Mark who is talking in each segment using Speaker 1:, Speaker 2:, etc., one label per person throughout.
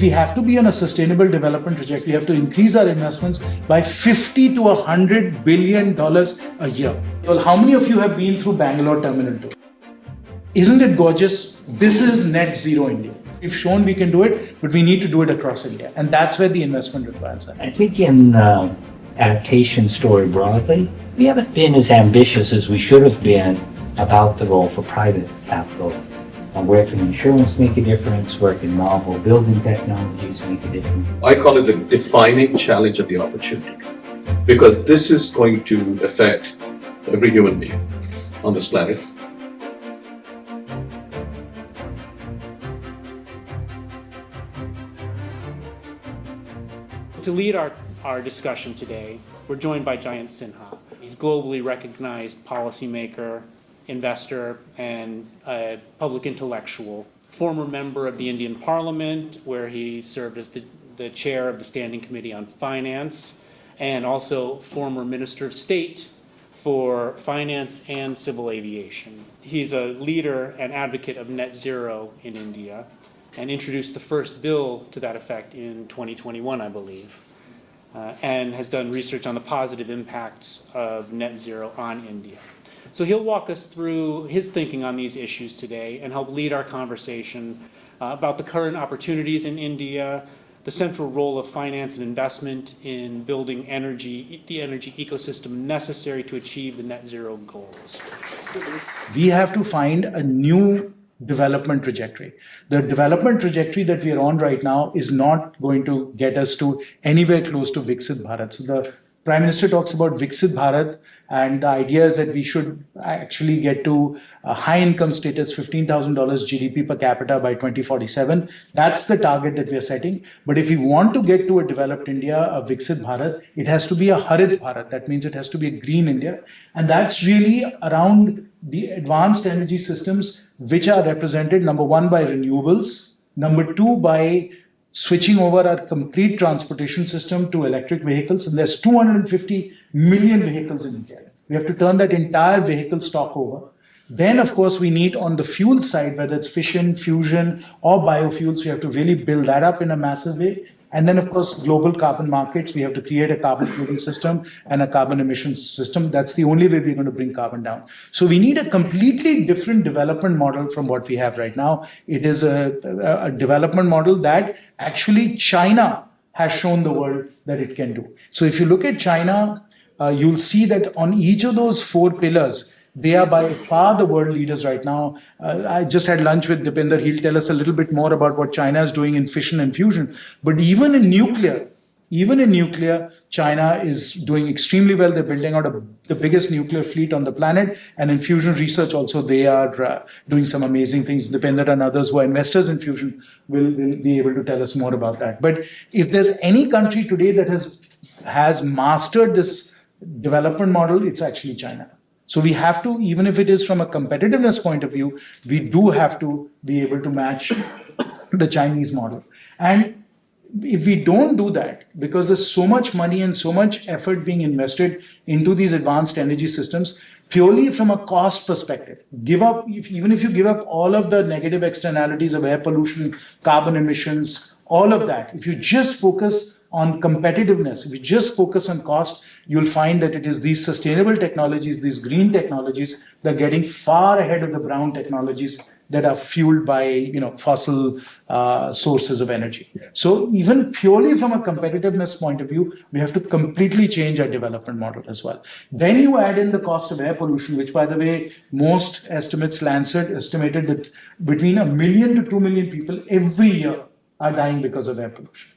Speaker 1: we have to be on a sustainable development trajectory, we have to increase our investments by $50 to $100 billion a year. Well, how many of you have been through Bangalore Terminal 2? Isn't it gorgeous? This is net zero India. We've shown we can do it, but we need to do it across India. And that's where the investment requires are.
Speaker 2: I think in adaptation story broadly, we haven't been as ambitious as we should have been about the role for private capital. Where can insurance make a difference? Where can novel building technologies make a difference?
Speaker 3: I call it the defining challenge of the opportunity, because this is going to affect every human being on this planet.
Speaker 4: To lead our discussion today, we're joined by Jayant Sinha. He's a globally recognized policymaker, investor, and a public intellectual. Former member of the Indian Parliament, where he served as the chair of the Standing Committee on Finance, and also former Minister of State for Finance and Civil Aviation. He's a leader and advocate of net zero in India, and introduced the first bill to that effect in 2021, I believe, and has done research on the positive impacts of net zero on India. So he'll walk us through his thinking on these issues today and help lead our conversation about the current opportunities in India, the central role of finance and investment in building the energy ecosystem necessary to achieve the net zero goals.
Speaker 1: We have to find a new development trajectory. The development trajectory that we are on right now is not going to get us to anywhere close to Viksit Bharat. So the Prime Minister talks about Viksit Bharat, and the idea is that we should actually get to a high income status, $15,000 GDP per capita by 2047. That's the target that we are setting. But if we want to get to a developed India, a Viksit Bharat, it has to be a Harit Bharat. That means it has to be a green India. And that's really around the advanced energy systems, which are represented, number one, by renewables, number two, by switching over our complete transportation system to electric vehicles. And there's 250 million vehicles in India. We have to turn that entire vehicle stock over. Then, of course, we need on the fuel side, whether it's fission, fusion, or biofuels, we have to really build that up in a massive way. And then, of course, global carbon markets, we have to create a carbon trading system and a carbon emissions system. That's the only way we're going to bring carbon down. So we need a completely different development model from what we have right now. It is a development model that actually China has shown the world that it can do. So if you look at China, you'll see that on each of those four pillars, they are by far the world leaders right now. I just had lunch with Dipinder. He'll tell us a little bit more about what China is doing in fission and fusion. But even in nuclear, China is doing extremely well. They're building out the biggest nuclear fleet on the planet. And in fusion research also, they are doing some amazing things. Dipinder and others who are investors in fusion will be able to tell us more about that. But if there's any country today that has mastered this development model, it's actually China. So we have to, even if it is from a competitiveness point of view, we do have to be able to match the Chinese model. And if we don't do that, because there's so much money and so much effort being invested into these advanced energy systems, purely from a cost perspective, even if you give up all of the negative externalities of air pollution, carbon emissions, all of that, if you just focus on competitiveness, if you just focus on cost, you'll find that it is these sustainable technologies, these green technologies, that are getting far ahead of the brown technologies that are fueled by fossil sources of energy. So even purely from a competitiveness point of view, we have to completely change our development model as well. Then you add in the cost of air pollution, which, by the way, most estimates, Lancet estimated that between 1 million to 2 million people every year are dying because of air pollution.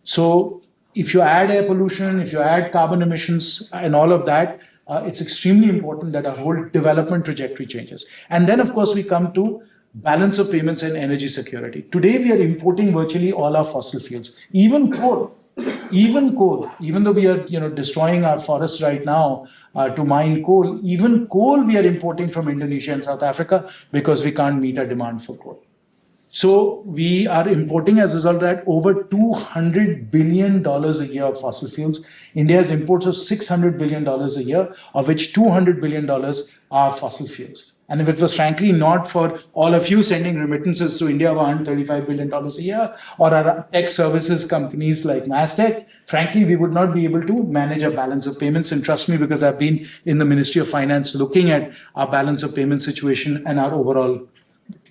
Speaker 1: So if you add air pollution, if you add carbon emissions and all of that, it's extremely important that our whole development trajectory changes. And then, of course, we come to balance of payments and energy security. Today, we are importing virtually all our fossil fuels, even coal, even though we are destroying our forests right now to mine coal, even coal we are importing from Indonesia and South Africa because we can't meet our demand for coal. So we are importing, as a result of that, over $200 billion a year of fossil fuels. India has imports of $600 billion a year, of which $200 billion are fossil fuels. And if it was frankly not for all of you sending remittances to India of $135 billion a year, or our tech services companies like Mastech, frankly, we would not be able to manage our balance of payments. And trust me, because I've been in the Ministry of Finance looking at our balance of payment situation and our overall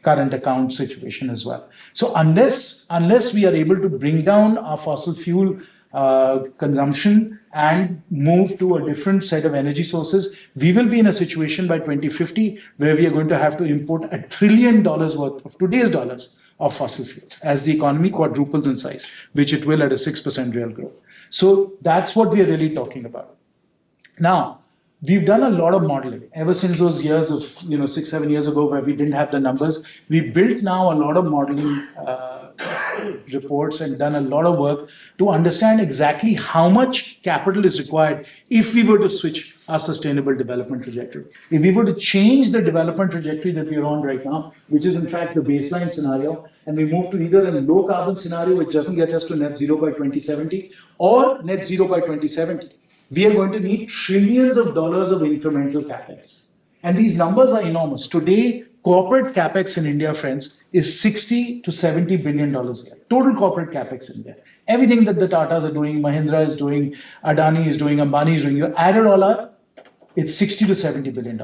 Speaker 1: current account situation as well. So unless we are able to bring down our fossil fuel consumption and move to a different set of energy sources, we will be in a situation by 2050 where we are going to have to import $1 trillion worth of today's dollars of fossil fuels as the economy quadruples in size, which it will at a 6% real growth. So that's what we are really talking about. Now, we've done a lot of modeling ever since those years of, 6-7 years ago where we didn't have the numbers. We built now a lot of modeling reports and done a lot of work to understand exactly how much capital is required if we were to switch our sustainable development trajectory. If we were to change the development trajectory that we are on right now, which is in fact the baseline scenario, and we move to either a low carbon scenario, which doesn't get us to net zero by 2070, or net zero by 2070, we are going to need trillions of dollars of incremental capex. And these numbers are enormous. Today, corporate capex in India, friends, is $60 to $70 billion a year. Total corporate capex in India. Everything that the Tatas are doing, Mahindra is doing, Adani is doing, Ambani is doing, you add it all up, it's $60 to $70 billion.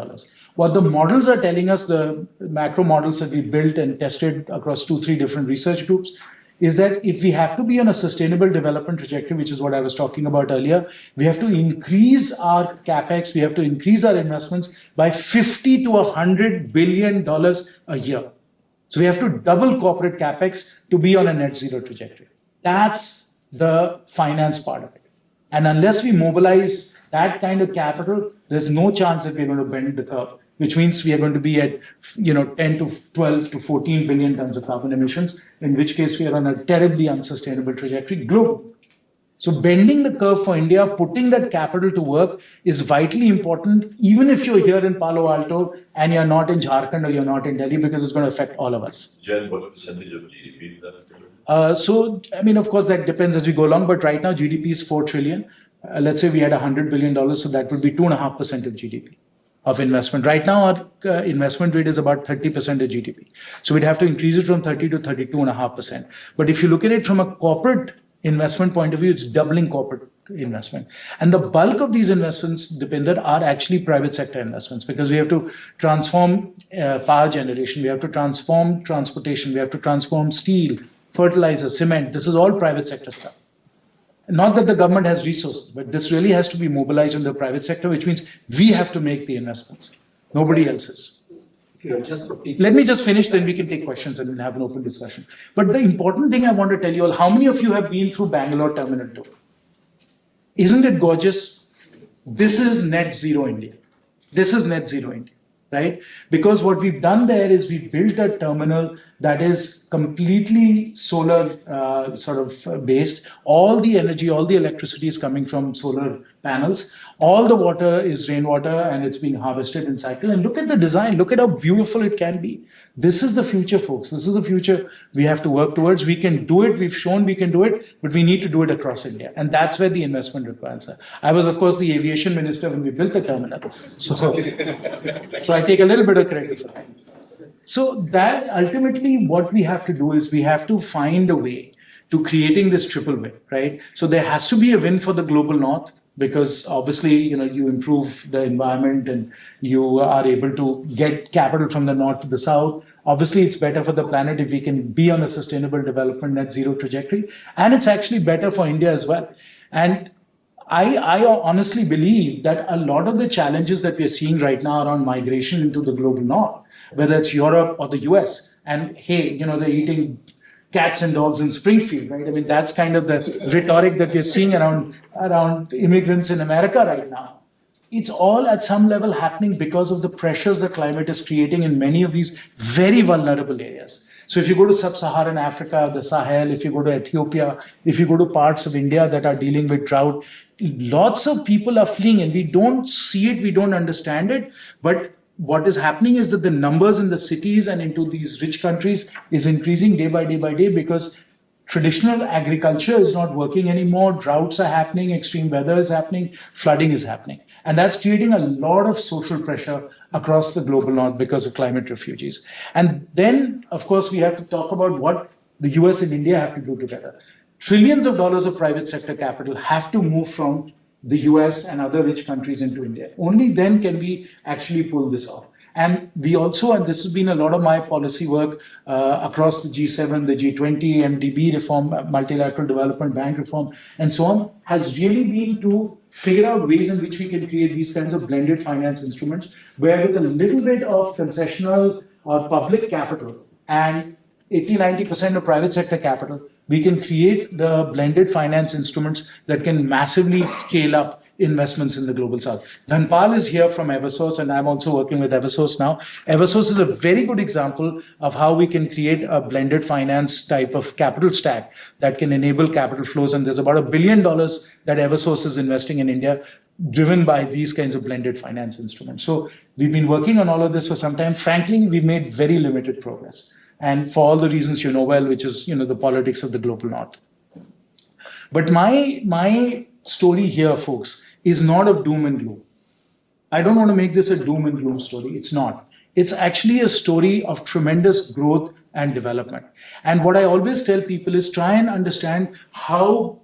Speaker 1: What the models are telling us, the macro models that we built and tested across 2-3 different research groups, is that if we have to be on a sustainable development trajectory, which is what I was talking about earlier, we have to increase our capex, we have to increase our investments by $50 to $100 billion a year. So we have to double corporate capex to be on a net zero trajectory. That's the finance part of it. And unless we mobilize that kind of capital, there's no chance that we're going to bend the curve, which means we are going to be at 10 to 12 to 14 billion tons of carbon emissions, in which case we are on a terribly unsustainable trajectory globally. So bending the curve for India, putting that capital to work is vitally important, even if you're here in Palo Alto and you're not in Jharkhand or you're not in Delhi, because it's going to affect all of us.
Speaker 5: Jen, what percentage of GDP is that?
Speaker 1: Of course, that depends as we go along, but right now GDP is 4 trillion. Let's say we had $100 billion, so that would be 2.5% of GDP. Of investment. Right now, our investment rate is about 30% of GDP. So we'd have to increase it from 30 to 32.5%. But if you look at it from a corporate investment point of view, it's doubling corporate investment. And the bulk of these investments, Dipinder, are actually private sector investments, because we have to transform power generation, we have to transform transportation, we have to transform steel, fertilizer, cement. This is all private sector stuff. Not that the government has resources, but this really has to be mobilized in the private sector, which means we have to make the investments. Nobody else is. Let me just finish, then we can take questions and we'll have an open discussion. But the important thing I want to tell you all, how many of you have been through Bangalore Terminal 2? Isn't it gorgeous? This is net zero India. This is net zero India, right? Because what we've done there is we built a terminal that is completely solar based. All the energy, all the electricity is coming from solar panels. All the water is rainwater and it's being harvested in cycle. And look at the design. Look at how beautiful it can be. This is the future, folks. This is the future we have to work towards. We can do it. We've shown we can do it, but we need to do it across India. And that's where the investment requirements are. I was, of course, the aviation minister when we built the terminal. So I take a little bit of credit for that. So that ultimately what we have to do is we have to find a way to creating this triple win, right? So there has to be a win for the global north, because obviously, you improve the environment and you are able to get capital from the north to the south. Obviously, it's better for the planet if we can be on a sustainable development net zero trajectory. And it's actually better for India as well. And I honestly believe that a lot of the challenges that we're seeing right now around migration into the global north, whether it's Europe or the US, and hey, they're eating cats and dogs in Springfield, right? I mean, that's kind of the rhetoric that we're seeing around immigrants in America right now. It's all at some level happening because of the pressures the climate is creating in many of these very vulnerable areas. So if you go to sub-Saharan Africa, the Sahel, if you go to Ethiopia, if you go to parts of India that are dealing with drought, lots of people are fleeing and we don't see it, we don't understand it, but what is happening is that the numbers in the cities and into these rich countries is increasing day by day because traditional agriculture is not working anymore. Droughts are happening, extreme weather is happening, flooding is happening. And that's creating a lot of social pressure across the global north because of climate refugees. And then, of course, we have to talk about what the US and India have to do together. Trillions of dollars of private sector capital have to move from the US and other rich countries into India. Only then can we actually pull this off. And we also, and this has been a lot of my policy work across the G7, the G20, MDB reform, multilateral development bank reform, and so on, has really been to figure out ways in which we can create these kinds of blended finance instruments, where with a little bit of concessional or public capital and 80-90% of private sector capital, we can create the blended finance instruments that can massively scale up investments in the global south. Dhanpal is here from Eversource, and I'm also working with Eversource now. Eversource is a very good example of how we can create a blended finance type of capital stack that can enable capital flows. And there's about $1 billion that Eversource is investing in India, driven by these kinds of blended finance instruments. So we've been working on all of this for some time. Frankly, we've made very limited progress. And for all the reasons you know well, which is, the politics of the global north. But my story here, folks, is not of doom and gloom. I don't want to make this a doom and gloom story. It's not. It's actually a story of tremendous growth and development. And what I always tell people is try and understand how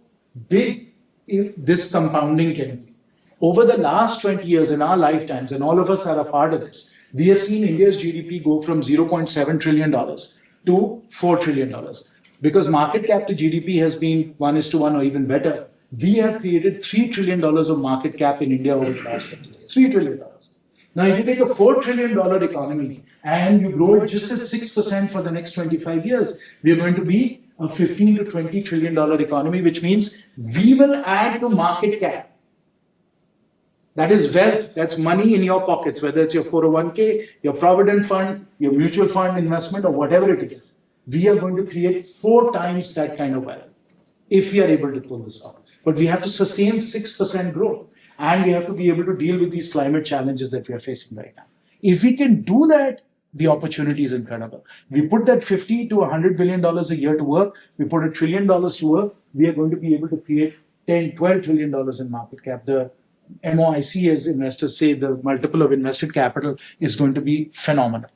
Speaker 1: big this compounding can be. Over the last 20 years in our lifetimes, and all of us are a part of this, we have seen India's GDP go from $0.7 trillion to $4 trillion. Because market cap to GDP has been 1:1 or even better, we have created $3 trillion of market cap in India over the last 20 years. $3 trillion. Now, if you take a $4 trillion economy and you grow it just at 6% for the next 25 years, we are going to be a $15 to $20 trillion economy, which means we will add to market cap. That is wealth, that's money in your pockets, whether it's your 401k, your provident fund, your mutual fund investment, or whatever it is. We are going to create 4 times that kind of wealth if we are able to pull this off. But we have to sustain 6% growth, and we have to be able to deal with these climate challenges that we are facing right now. If we can do that, the opportunity is incredible. We put that $50 to $100 billion a year to work, we put $1 trillion to work, we are going to be able to create $10, $12 trillion in market cap. The MOIC, as investors say, the multiple of invested capital is going to be phenomenal.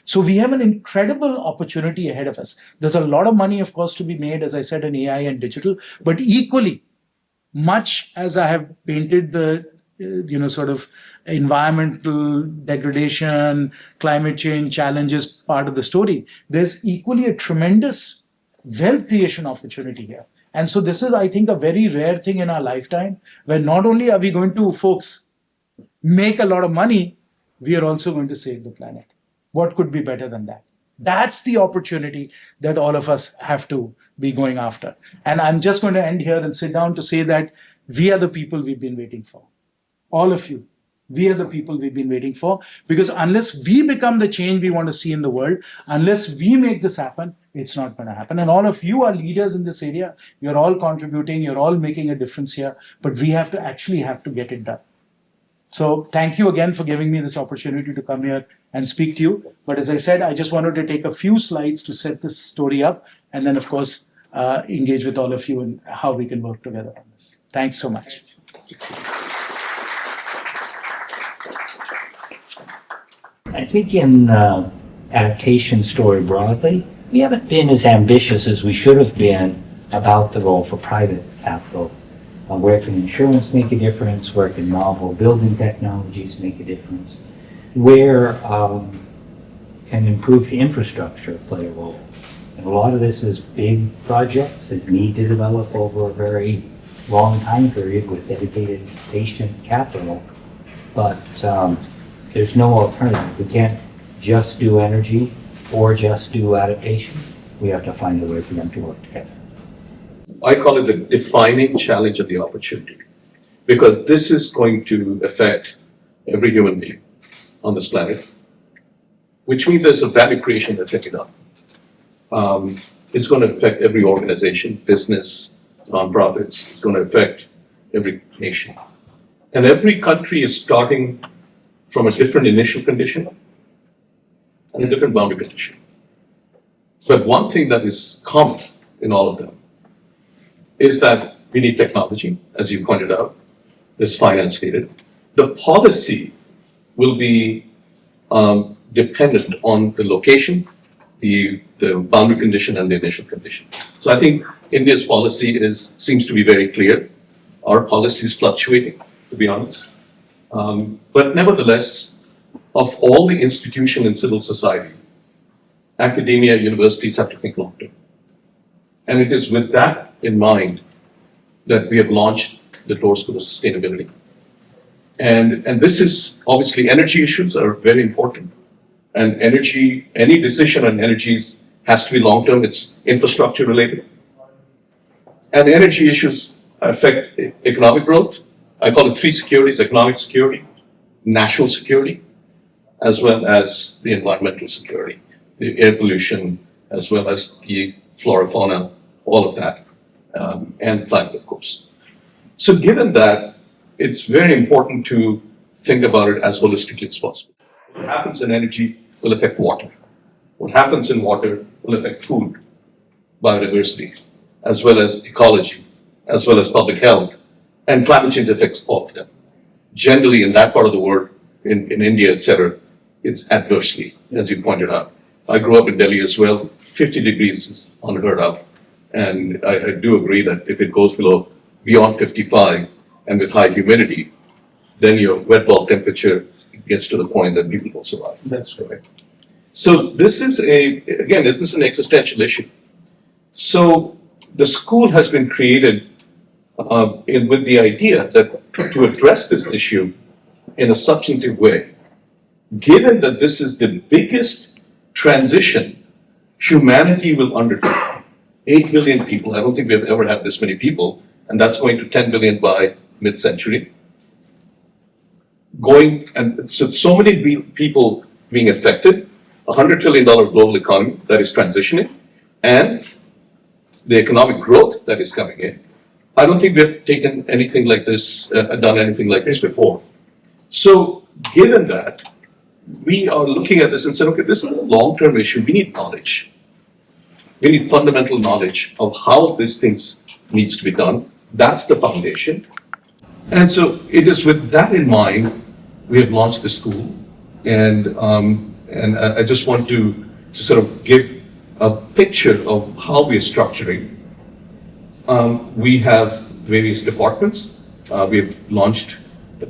Speaker 1: So we have an incredible opportunity ahead of us. There's a lot of money, of course, to be made, as I said, in AI and digital, but equally, much as I have painted the sort of environmental degradation, climate change challenges part of the story, there's equally a tremendous wealth creation opportunity here. And so this is, I think, a very rare thing in our lifetime, where not only are we going to, folks, make a lot of money, we are also going to save the planet. What could be better than that? That's the opportunity that all of us have to be going after. And I'm just going to end here and sit down to say that we are the people we've been waiting for. All of you. We are the people we've been waiting for. Because unless we become the change we want to see in the world, unless we make this happen, it's not going to happen. And all of you are leaders in this area. You're all contributing. You're all making a difference here. But we have to get it done. So thank you again for giving me this opportunity to come here and speak to you. But as I said, I just wanted to take a few slides to set this story up. And then, of course, engage with all of you and how we can work together on this. Thanks so much.
Speaker 2: I think in adaptation story broadly, we haven't been as ambitious as we should have been about the role for private capital. Where can insurance make a difference? Where can novel building technologies make a difference? Where can improved infrastructure play a role? And a lot of this is big projects that need to develop over a very long time period with dedicated patient capital. But there's no alternative. We can't just do energy or just do adaptation. We have to find a way for them to work together.
Speaker 3: I call it the defining challenge of the opportunity, because this is going to affect every human being on this planet, which means there's a value creation that's picking up. It's going to affect every organization, business, nonprofits. It's going to affect every nation. And every country is starting from a different initial condition and a different boundary condition. But one thing that is common in all of them is that we need technology, as you pointed out, as finance needed. The policy will be dependent on the location, the boundary condition, and the initial condition. So I think India's policy seems to be very clear. Our policy is fluctuating, to be honest. But nevertheless, of all the institutions in civil society, academia, universities have to think long term. And it is with that in mind that we have launched the Doerr School of Sustainability. And this is obviously energy issues are very important. And energy, any decision on energies has to be long term, it's infrastructure related. And energy issues affect economic growth. I call it three securities: economic security, national security, as well as the environmental security, the air pollution, as well as the flora, fauna, all of that, and climate, of course. So given that, it's very important to think about it as holistically as possible. What happens in energy will affect water. What happens in water will affect food, biodiversity, as well as ecology, as well as public health, and climate change affects all of them. Generally, in that part of the world, in India, etc., it's adversely, as you pointed out. I grew up in Delhi as well. 50 degrees is unheard of. And I do agree that if it goes beyond 55 and with high humidity, then your wet bulb temperature gets to the point that people will survive.
Speaker 1: That's correct.
Speaker 3: So this is an existential issue. So the school has been created with the idea that to address this issue in a substantive way, given that this is the biggest transition humanity will undertake. 8 billion people, I don't think we've ever had this many people, and that's going to 10 billion by mid-century. So many people being affected, $100 trillion global economy that is transitioning, and the economic growth that is coming in. I don't think we've taken anything like this, done anything like this before. So given that, we are looking at this and saying, okay, this is a long-term issue. We need knowledge. We need fundamental knowledge of how these things needs to be done. That's the foundation. And so it is with that in mind, we have launched the school. And I just want to sort of give a picture of how we are structuring. We have various departments. We have launched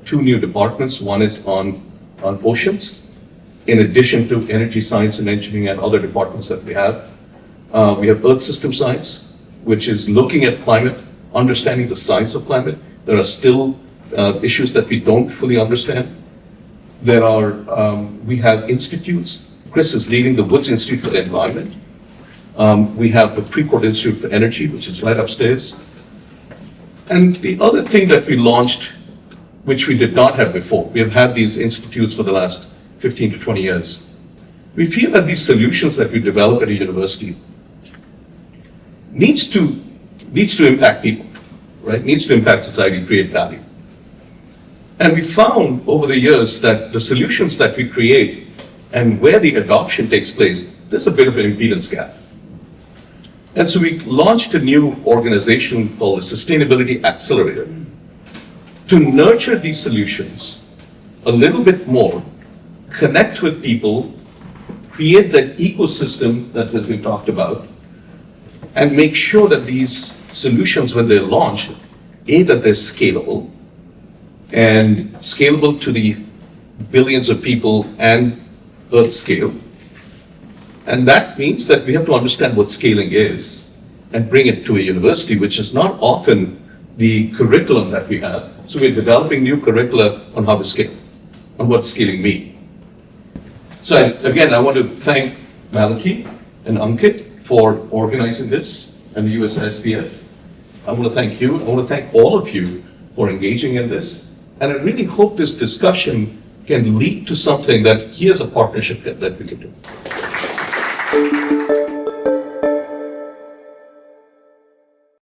Speaker 3: 2 new departments. One is on oceans, in addition to energy science and engineering and other departments that we have. We have Earth System Science, which is looking at climate, understanding the science of climate. There are still issues that we don't fully understand. We have institutes. Chris is leading the Woods Institute for the Environment. We have the Precourt Institute for Energy, which is right upstairs. And the other thing that we launched, which we did not have before, we have had these institutes for the last 15 to 20 years. We feel that these solutions that we develop at a university needs to impact people, right? Needs to impact society, create value. And we found over the years that the solutions that we create and where the adoption takes place, there's a bit of an impedance gap. And so we launched a new organization called the Sustainability Accelerator to nurture these solutions a little bit more, connect with people, create that ecosystem that has been talked about, and make sure that these solutions, when they're launched, that they're scalable, and scalable to the billions of people and Earth scale. And that means that we have to understand what scaling is and bring it to a university, which is not often the curriculum that we have. So we're developing new curricula on how to scale, on what scaling means. So again, I want to thank Maliki and Ankit for organizing this and the USISPF. I want to thank you. I want to thank all of you for engaging in this. And I really hope this discussion can lead to something that here's a partnership that we can do.